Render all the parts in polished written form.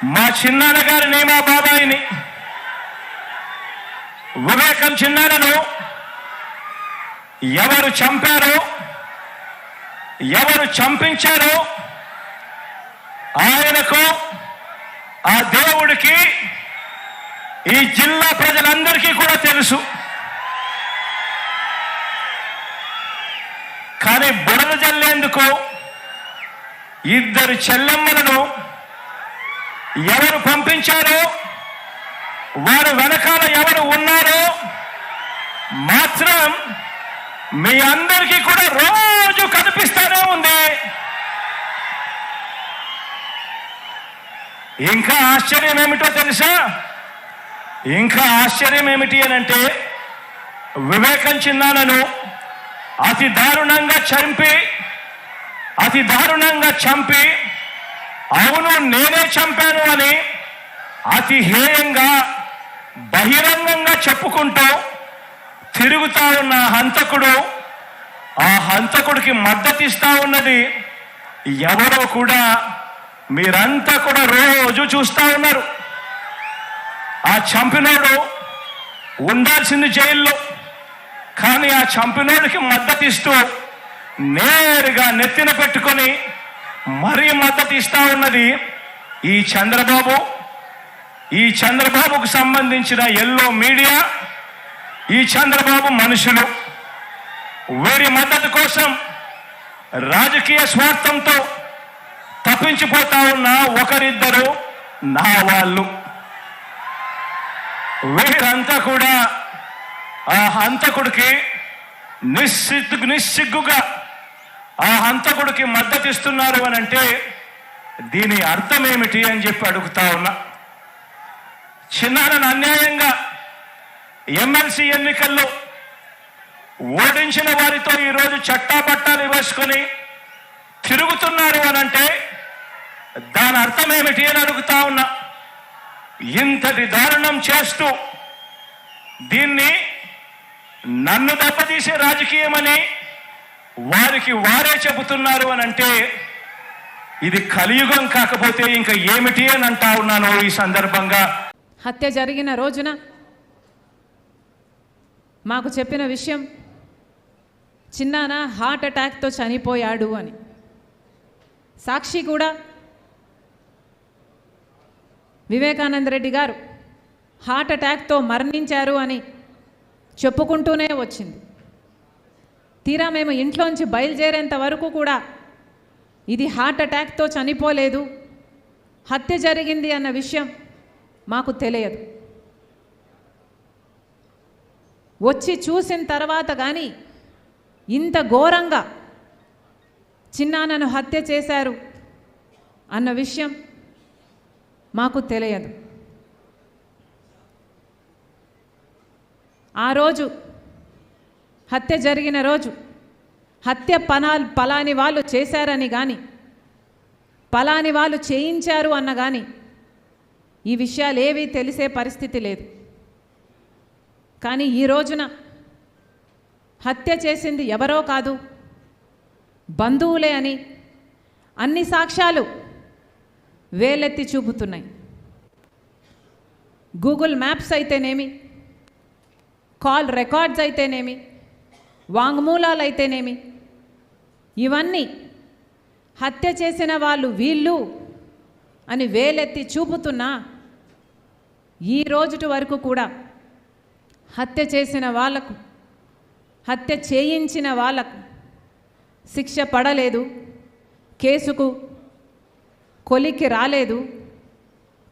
మా చిన్నాన్న గారిని, మా బాబాయిని, వివేకం చిన్నాన్నను ఎవరు చంపారో, ఎవరు చంపించారో ఆయనకు, ఆ దేవుడికి, ఈ జిల్లా ప్రజలందరికీ కూడా తెలుసు. కానీ బురద జల్లేందుకు ఇద్దరు చెల్లెమ్మలను ఎవరు పంపించారో, వారు వెనకాల ఎవరు ఉన్నారో మాత్రం మీ అందరికీ కూడా రోజు కనిపిస్తూనే ఉంది. ఇంకా ఆశ్చర్యం ఏమిటో తెలుసా? ఇంకా ఆశ్చర్యం ఏమిటి అని అంటే, వివేకం చిన్నాన్నను అతి దారుణంగా చంపి అవును నేనే చంపాను అని అతి హేయంగా బహిరంగంగా చెప్పుకుంటూ తిరుగుతా ఉన్న హంతకుడు, ఆ హంతకుడికి మద్దతిస్తా ఉన్నది ఎవరో కూడా మీరంతా కూడా రోజు చూస్తా ఉన్నారు. ఆ చంపినోడు ఉండాల్సింది జైల్లో, కానీ ఆ చంపినోడికి మద్దతిస్తూ నేరుగా నెత్తిన పెట్టుకొని మరీ మద్దతు ఇస్తా ఉన్నది ఈ చంద్రబాబుకు సంబంధించిన ఎల్లో మీడియా, ఈ చంద్రబాబు మనుషులు. వీరి మద్దతు కోసం రాజకీయ స్వార్థంతో తప్పించిపోతా ఉన్న ఒకరిద్దరు నా వాళ్ళు. వీరంతా కూడా ఆ హంతకుడికి నిస్సిగ్గుగా ఆ హంతకుడికి మద్దతు ఇస్తున్నారు అని అంటే దీని అర్థం ఏమిటి అని చెప్పి అడుగుతా ఉన్నా. చిన్నాన్నను అన్యాయంగా ఎమ్మెల్సీ ఎన్నికల్లో ఓడించిన వారితో ఈరోజు చట్టాపట్టాలు వేసుకొని తిరుగుతున్నారు అని అంటే దాని అర్థం ఏమిటి అని అడుగుతా ఉన్నా. ఇంతటి దారుణం చేస్తూ దీన్ని నన్ను దెబ్బతీసే రాజకీయమని వారికి వారే చెబుతున్నారు అని అంటే ఇది కలియుగం కాకపోతే ఇంకా ఏమిటి అని అంటా ఉన్నాను. ఈ సందర్భంగా హత్య జరిగిన రోజున మాకు చెప్పిన విషయం, చిన్నాన్న హార్ట్ అటాక్తో చనిపోయాడు అని. సాక్షి కూడా వివేకానంద రెడ్డి గారు హార్ట్ అటాక్తో మరణించారు అని చెప్పుకుంటూనే వచ్చింది. తీరా మేము ఇంట్లోంచి బయలుదేరేంత వరకు కూడా ఇది హార్ట్ అటాక్తో చనిపోలేదు, హత్య జరిగింది అన్న విషయం మాకు తెలియదు. వచ్చి చూసిన తర్వాత కానీ ఇంత ఘోరంగా చిన్నాన్నను హత్య చేశారు అన్న విషయం మాకు తెలియదు. ఆ రోజు హత్య జరిగిన రోజు హత్య పలాని వాళ్ళు చేశారని కానీ పలాని వాళ్ళు చేయించారు అన్న కానీ ఈ విషయాలు ఏవీ తెలిసే పరిస్థితి లేదు. కానీ ఈ రోజున హత్య చేసింది ఎవరో కాదు, బంధువులే అని అన్ని సాక్ష్యాలు వేలెత్తి చూపుతున్నాయి. గూగుల్ మ్యాప్స్ అయితేనేమి, కాల్ రికార్డ్స్ అయితేనేమి, వాంగ్మూలాలు అయితేనేమి, ఇవన్నీ హత్య చేసిన వాళ్ళు వీళ్ళు అని వేలెత్తి చూపుతున్నా ఈ రోజుటి వరకు కూడా హత్య చేసిన వాళ్లకు, హత్య చేయించిన వాళ్లకు శిక్ష పడలేదు, కేసుకు కొలిక్కి రాలేదు,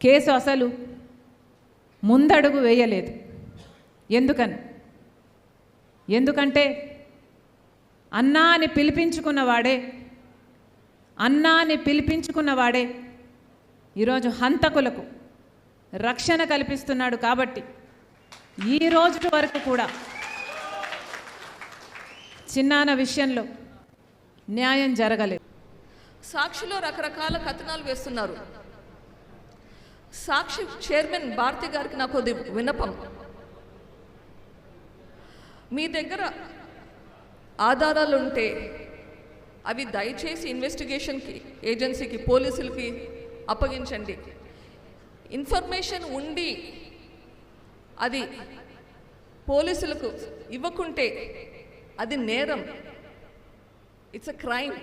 కేసు అసలు ముందడుగు వేయలేదు. ఎందుకంటే అన్నా అని పిలిపించుకున్నవాడే ఈరోజు హంతకులకు రక్షణ కల్పిస్తున్నాడు. కాబట్టి ఈ రోజు వరకు కూడా చిన్నాన్న విషయంలో న్యాయం జరగలేదు. సాక్షిలో రకరకాల కథనాలు వేస్తున్నారు. సాక్షి చైర్మన్ భారతి గారికి నాకు విన్నపం, మీ దగ్గర ఆధారాలు ఉంటే అవి దయచేసి ఇన్వెస్టిగేషన్కి ఏజెన్సీకి పోలీసులకి అప్పగించండి. ఇన్ఫర్మేషన్ ఉండి అది పోలీసులకు ఇవ్వకుంటే అది నేరం, ఇట్స్ అ క్రైమ్.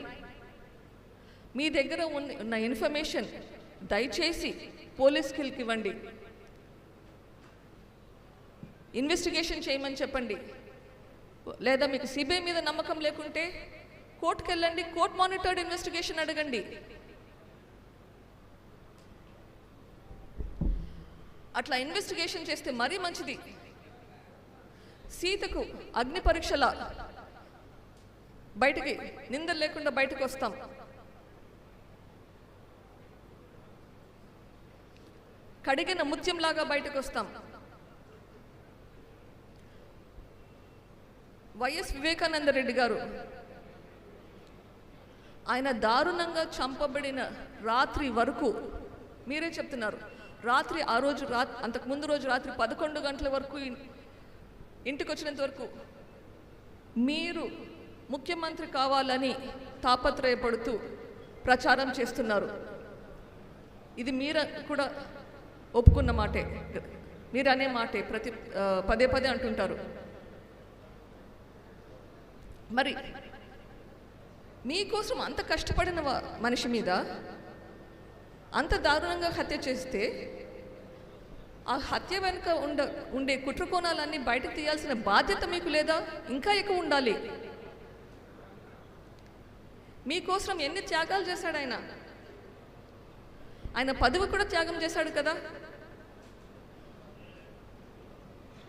మీ దగ్గర ఉన్న ఇన్ఫర్మేషన్ దయచేసి పోలీసుకి ఇవ్వండి, ఇన్వెస్టిగేషన్ చేయమని చెప్పండి. లేదా మీకు సిబిఐ మీద నమ్మకం లేకుంటే కోర్టుకు వెళ్ళండి, కోర్ట్ మానిటర్డ్ ఇన్వెస్టిగేషన్ అడగండి. అట్లా ఇన్వెస్టిగేషన్ చేస్తే మరీ మంచిది. సీతకు అగ్ని పరీక్షల బయటికి నిందలు లేకుండా బయటకు వస్తాం. కడిగిన ముత్యంలాగా బయటకు వస్తాం. వైఎస్ వివేకానంద రెడ్డి గారు ఆయన దారుణంగా చంపబడిన రాత్రి వరకు మీరే చెప్తున్నారు, రాత్రి ఆ రోజు అంతకుముందు రోజు రాత్రి 11 గంటల వరకు ఇంటికి వచ్చినంత వరకు మీరు ముఖ్యమంత్రి కావాలని తాపత్రయపడుతూ ప్రచారం చేస్తున్నారు. ఇది మీరు కూడా ఒప్పుకున్న మాటే, మీరు అనే మాటే, పదే పదే అంటుంటారు. మరి మీకోసం అంత కష్టపడిన మనిషి మీద అంత దారుణంగా హత్య చేస్తే ఆ హత్య వెనుక ఉండే కుట్రకోణాలన్నీ బయటకు తీయాల్సిన బాధ్యత మీకు లేదా? ఇంకా ఎక్కువ ఉండాలి. మీకోసం ఎన్ని త్యాగాలు చేశాడు ఆయన. ఆయన పదవి కూడా త్యాగం చేశాడు కదా.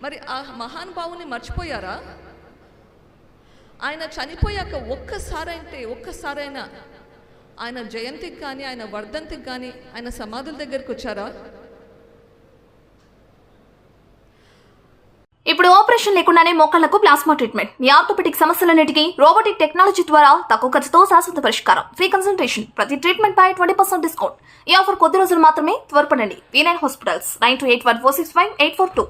మరి ఆ మహానుభావుని మర్చిపోయారా? ఆయన చనిపోయాక ఒక్కసారైనా ఆయన జయంతికి కానీ ఆయన వర్ధంతికి కానీ ఆయన సమాధుల దగ్గరికి వచ్చారా? ఇప్పుడు ఆపరేషన్ లేకుండానే మోకాళ్లకు ప్లాస్మా ట్రీట్మెంట్. మీ ఆర్థోపెడిక్ సమస్యలన్నిటికీ రోబోటిక్ టెక్నాలజీ ద్వారా తక్కువ ఖర్చుతో శాశ్వత పరిష్కారం. ఫ్రీ కన్సల్టేషన్, ప్రతి ట్రీట్మెంట్ పై 20% డిస్కౌంట్. ఈ ఆఫర్ కొద్ది రోజులు మాత్రమే. త్వరపడండి. V9 hospitals 9281465842.